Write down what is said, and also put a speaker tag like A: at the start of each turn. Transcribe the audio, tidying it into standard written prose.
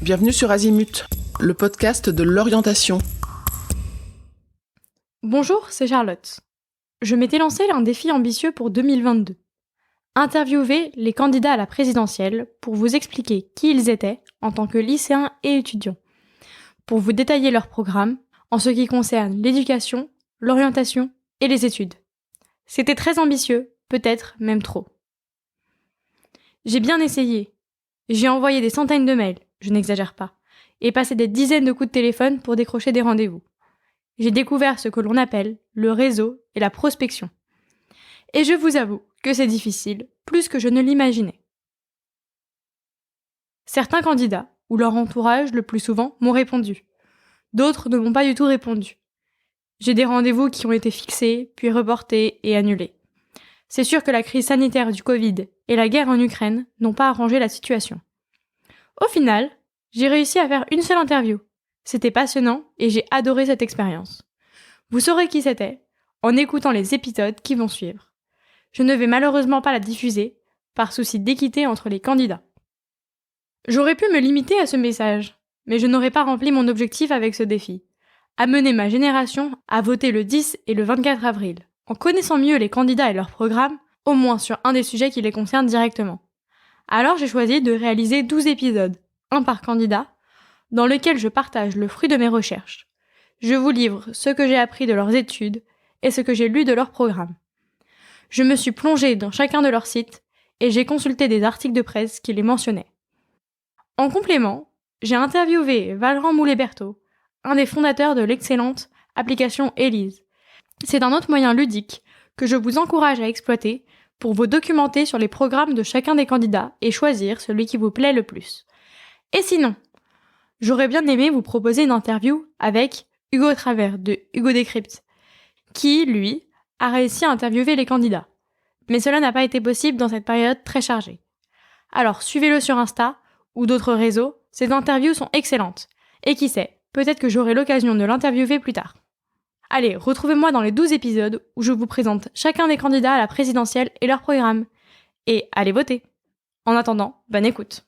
A: Bienvenue sur Azimut, le podcast de l'orientation.
B: Bonjour, c'est Charlotte. Je m'étais lancé un défi ambitieux pour 2022. Interviewer les candidats à la présidentielle pour vous expliquer qui ils étaient en tant que lycéens et étudiants, pour vous détailler leur programme en ce qui concerne l'éducation, l'orientation et les études. C'était très ambitieux, peut-être même trop. J'ai bien essayé. J'ai envoyé des centaines de mails, je n'exagère pas, et passé des dizaines de coups de téléphone pour décrocher des rendez-vous. J'ai découvert ce que l'on appelle le réseau et la prospection. Et je vous avoue que c'est difficile, plus que je ne l'imaginais. Certains candidats, ou leur entourage le plus souvent, m'ont répondu. D'autres ne m'ont pas du tout répondu. J'ai des rendez-vous qui ont été fixés, puis reportés et annulés. C'est sûr que la crise sanitaire du Covid et la guerre en Ukraine n'ont pas arrangé la situation. Au final, j'ai réussi à faire une seule interview. C'était passionnant et j'ai adoré cette expérience. Vous saurez qui c'était en écoutant les épisodes qui vont suivre. Je ne vais malheureusement pas la diffuser, par souci d'équité entre les candidats. J'aurais pu me limiter à ce message, mais je n'aurais pas rempli mon objectif avec ce défi. Amener ma génération à voter le 10 et le 24 avril, en connaissant mieux les candidats et leur programme, au moins sur un des sujets qui les concernent directement. Alors j'ai choisi de réaliser 12 épisodes, un par candidat, dans lesquels je partage le fruit de mes recherches. Je vous livre ce que j'ai appris de leurs études et ce que j'ai lu de leur programme. Je me suis plongée dans chacun de leurs sites et j'ai consulté des articles de presse qui les mentionnaient. En complément, j'ai interviewé Valran Moulet-Berthaud, un des fondateurs de l'excellente application Élise. C'est un autre moyen ludique que je vous encourage à exploiter pour vous documenter sur les programmes de chacun des candidats et choisir celui qui vous plaît le plus. Et sinon, j'aurais bien aimé vous proposer une interview avec Hugo Travers de Hugo Décrypte, qui, lui, a réussi à interviewer les candidats. Mais cela n'a pas été possible dans cette période très chargée. Alors suivez-le sur Insta ou d'autres réseaux, ces interviews sont excellentes. Et qui sait, peut-être que j'aurai l'occasion de l'interviewer plus tard. Allez, retrouvez-moi dans les 12 épisodes où je vous présente chacun des candidats à la présidentielle et leur programme. Et allez voter. En attendant, bonne écoute.